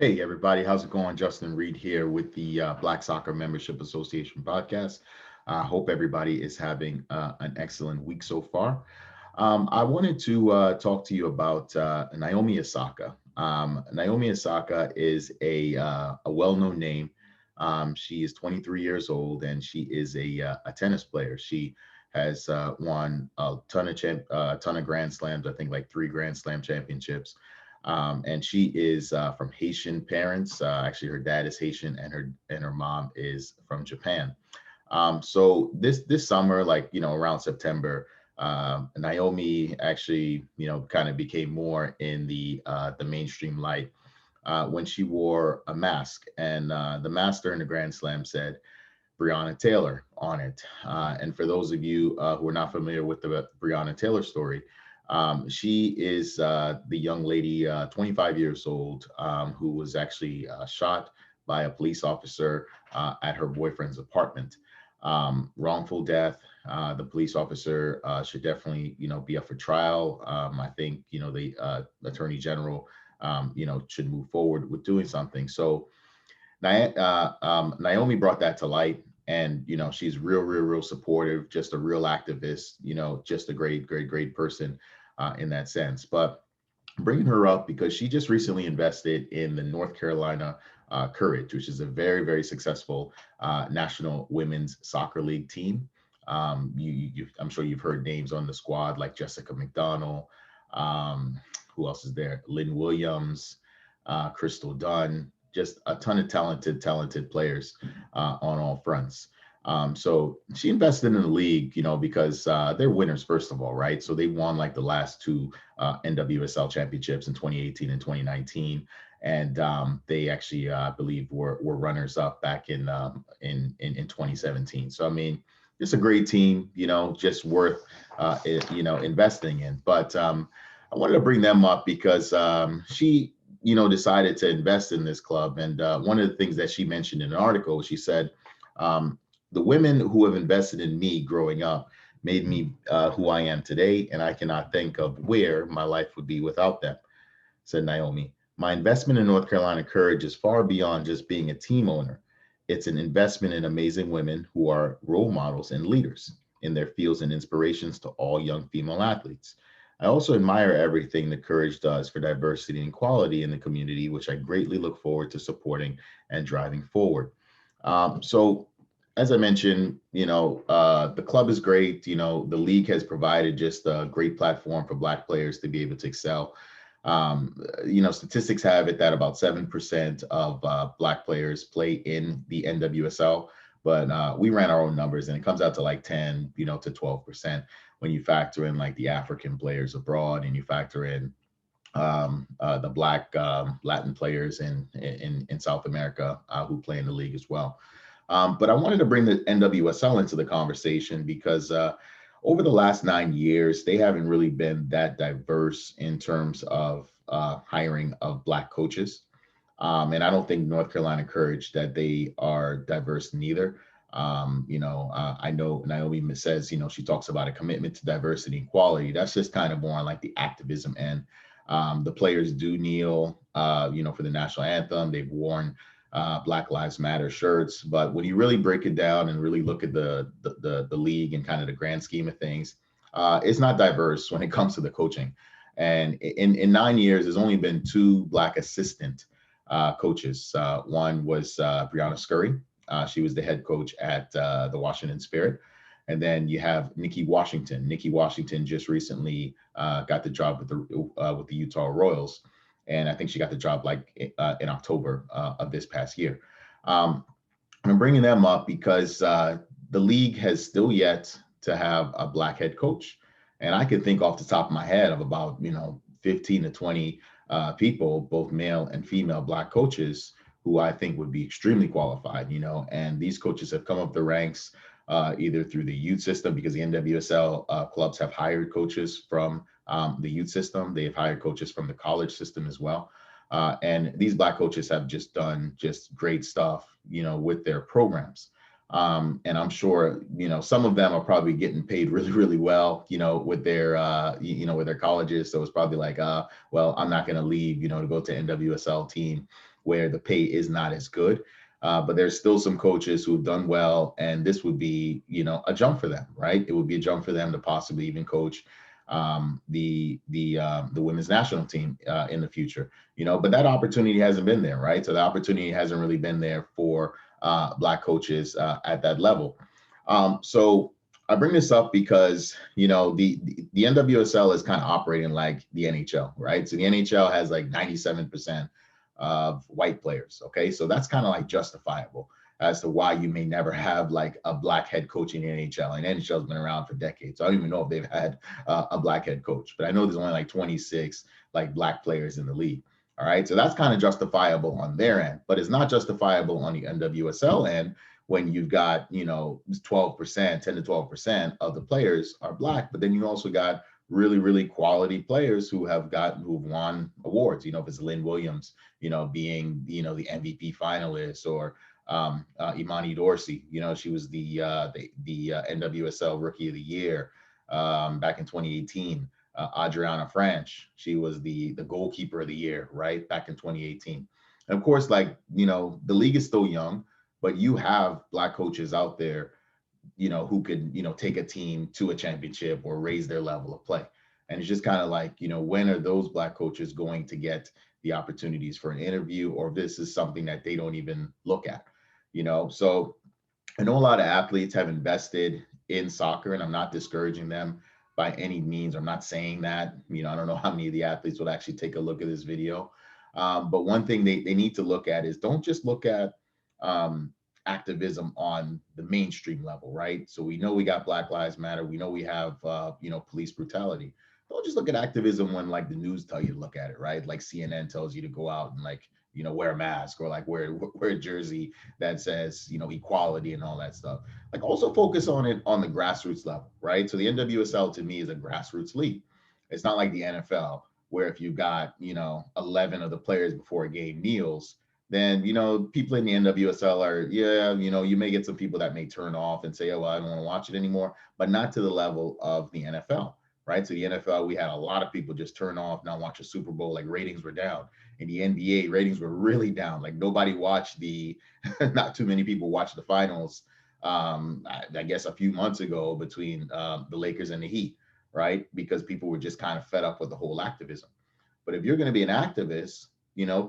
Hey everybody, how's it going? Justin Reed here with the Black Soccer Membership Association podcast. I hope everybody is having an excellent week so far. I wanted to talk to you about Naomi Osaka. Naomi Osaka is a well-known name. She is 23 years old and she is a tennis player. She has won a ton of Grand Slams. I think like three Grand Slam championships. And she is from Haitian parents. Actually, her dad is Haitian, and her mom is from Japan. So this summer, like around September, Naomi actually kind of became more in the mainstream light when she wore a mask, and the mask during the Grand Slam said Breonna Taylor on it. And for those of you who are not familiar with the Breonna Taylor story, she is the young lady, 25 years old, who was actually shot by a police officer at her boyfriend's apartment. Wrongful death. The police officer should definitely, be up for trial. I think, the attorney general, should move forward with doing something. So Naomi brought that to light, and she's real supportive, just a real activist, just a great person in that sense. But bringing her up because she just recently invested in the North Carolina Courage, which is a very successful national women's soccer league team. I'm sure you've heard names on the squad like Jessica McDonald. Um, who else is there? Lynn Williams, Crystal Dunn, just a ton of talented players on all fronts. So she invested in the league, because they're winners, first of all, right? So they won like the last two NWSL championships in 2018 and 2019. And they actually, I believe, were runners up back in 2017. So I mean, it's a great team, just worth investing in. But I wanted to bring them up because she decided to invest in this club. And one of the things that she mentioned in an article, she said, the women who have invested in me growing up made me who I am today, and I cannot think of where my life would be without them, said Naomi. My investment in North Carolina Courage is far beyond just being a team owner. It's an investment in amazing women who are role models and leaders in their fields and inspirations to all young female athletes. I also admire everything the Courage does for diversity and equality in the community, which I greatly look forward to supporting and driving forward. So, as I mentioned, the club is great. The league has provided just a great platform for Black players to be able to excel. Statistics have it that about 7% of Black players play in the NWSL, but we ran our own numbers and it comes out to like 10, to 12% when you factor in like the African players abroad and you factor in the Black Latin players in South America who play in the league as well. But I wanted to bring the NWSL into the conversation because over the last 9 years, they haven't really been that diverse in terms of hiring of Black coaches. And I don't think North Carolina Courage that they are diverse neither. I know Naomi says, she talks about a commitment to diversity and equality. That's just kind of more on like the activism end. The players do kneel, for the national anthem. They've worn Black Lives Matter shirts. But when you really break it down and really look at the league and kind of the grand scheme of things, it's not diverse when it comes to the coaching. And in 9 years, there's only been two Black assistant coaches. One was Brianna Scurry. She was the head coach at the Washington Spirit. And then you have Nikki Washington. Nikki Washington just recently got the job with the Utah Royals, and I think she got the job like in October of this past year. I'm bringing them up because the league has still yet to have a Black head coach, and I could think off the top of my head of about 15 to 20 people, both male and female Black coaches who I think would be extremely qualified. And these coaches have come up the ranks either through the youth system because the NWSL clubs have hired coaches from the youth system. They've hired coaches from the college system as well. And these Black coaches have just done just great stuff, with their programs. And I'm sure, some of them are probably getting paid really, really well, with their, with their colleges. So it's probably like, well, I'm not going to leave, to go to NWSL team where the pay is not as good. But there's still some coaches who've done well, and this would be, a jump for them, right? It would be a jump for them to possibly even coach the women's national team in the future, But that opportunity hasn't been there, right? So the opportunity hasn't really been there for Black coaches at that level. So I bring this up because the NWSL is kind of operating like the NHL, right? So the NHL has like 97% of white players. Okay, so that's kind of like justifiable as to why you may never have like a Black head coach in the NHL. And NHL has been around for decades. So I don't even know if they've had a Black head coach, but I know there's only like 26 like Black players in the league. All right, so that's kind of justifiable on their end, but it's not justifiable on the NWSL end when you've got 12%, 10 to 12% of the players are Black, but then you also got really, really quality players who've won awards. If it's Lynn Williams, being the MVP finalist, or Imani Dorsey, she was the NWSL Rookie of the Year back in 2018. Adriana Franch, she was the goalkeeper of the year, right, back in 2018. And of course, like, the league is still young, but you have Black coaches out there, who could, take a team to a championship or raise their level of play. And it's just kind of like, when are those Black coaches going to get the opportunities for an interview, or if this is something that they don't even look at, So I know a lot of athletes have invested in soccer, and I'm not discouraging them by any means. I'm not saying that. I don't know how many of the athletes would actually take a look at this video. But one thing they need to look at is, don't just look at activism on the mainstream level, right? So we know we got Black Lives Matter. We know we have, police brutality. Don't just look at activism when like the news tell you to look at it, right? Like CNN tells you to go out and like, wear a mask, or like wear a jersey that says, equality and all that stuff. Like, also focus on it on the grassroots level, right? So the NWSL to me is a grassroots league. It's not like the NFL, where if you got, 11 of the players before a game kneels, then, people in the NWSL are, yeah, you may get some people that may turn off and say, oh, well, I don't want to watch it anymore, but not to the level of the NFL, right? So the NFL, we had a lot of people just turn off, not watch a Super Bowl, like ratings were down. In the NBA, ratings were really down. Like nobody watched not too many people watched the finals, I guess a few months ago, between the Lakers and the Heat, right? Because people were just kind of fed up with the whole activism. But if you're going to be an activist,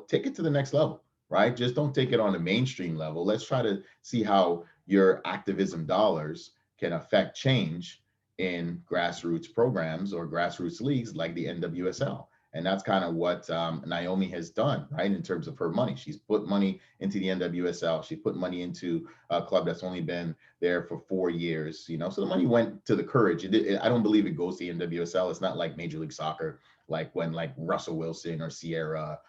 take it to the next level, right? Just don't take it on the mainstream level. Let's try to see how your activism dollars can affect change in grassroots programs or grassroots leagues like the NWSL. And that's kind of what Naomi has done, right? In terms of her money, she's put money into the NWSL. She put money into a club that's only been there for 4 years, So the money went to the Courage. I don't believe it goes to the NWSL. It's not like Major League Soccer, like when like Russell Wilson or Sierra,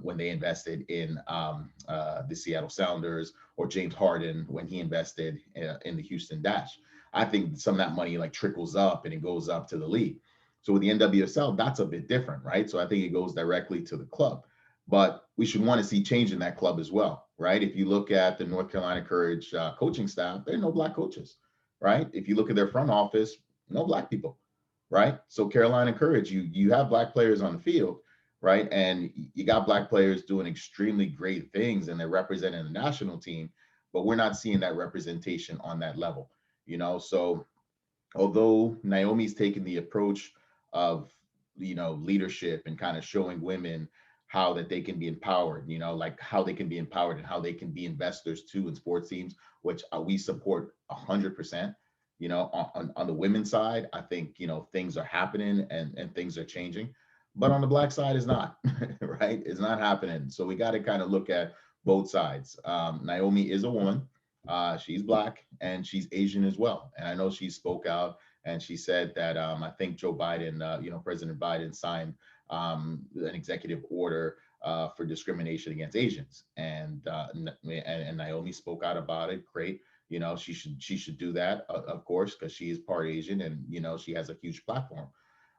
when they invested in the Seattle Sounders, or James Harden when he invested in the Houston Dash. I think some of that money like trickles up and it goes up to the league. So with the NWSL, that's a bit different, right? So I think it goes directly to the club. But we should want to see change in that club as well, right? If you look at the North Carolina Courage coaching staff, there are no Black coaches, right? If you look at their front office, no Black people, right? So Carolina Courage, you have Black players on the field, right? And you got Black players doing extremely great things, and they're representing the national team, but we're not seeing that representation on that level, So although Naomi's taken the approach of, leadership and kind of showing women how that they can be empowered, like how they can be empowered and how they can be investors too in sports teams, which we support 100%. On the women's side, I think, things are happening and things are changing, but on the Black side is not, right? It's not happening. So we got to kind of look at both sides. Naomi is a woman. She's Black and she's Asian as well. And I know she spoke out and she said that I think Joe Biden, President Biden signed an executive order for discrimination against Asians. And Naomi spoke out about it. Great. She should do that, of course, because she is part Asian and, she has a huge platform.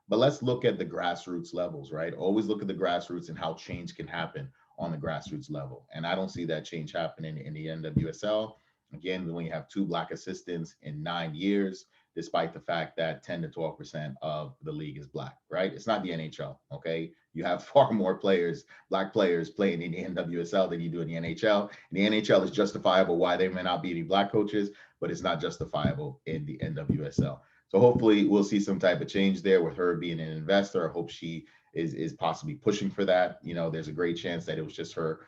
But let's look at the grassroots levels, right? Always look at the grassroots and how change can happen on the grassroots level. And I don't see that change happening in the NWSL. Again, when you have 2 Black assistants in 9 years, despite the fact that 10 to 12% of the league is Black, right? It's not the NHL, okay? You have far more players, Black players playing in the NWSL than you do in the NHL. And the NHL is justifiable why there may not be any Black coaches, but it's not justifiable in the NWSL. So hopefully we'll see some type of change there with her being an investor. I hope she is possibly pushing for that. You know, there's a great chance that it was just her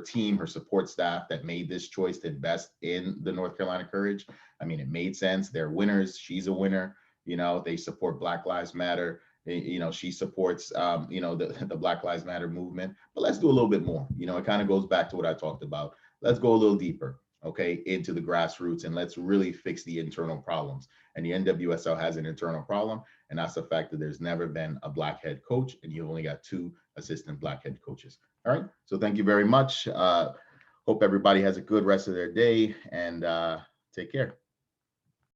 team, her support staff that made this choice to invest in the North Carolina Courage. I mean, it made sense. They're winners. She's a winner. You know, they support Black Lives Matter. You know, she supports, you know, the Black Lives Matter movement. But let's do a little bit more. You know, it kind of goes back to what I talked about. Let's go a little deeper, okay, into the grassroots, and let's really fix the internal problems. And the NWSL has an internal problem, and that's the fact that there's never been a Black head coach, and you've only got 2 assistant Black head coaches. All right. So thank you very much. Hope everybody has a good rest of their day, and take care.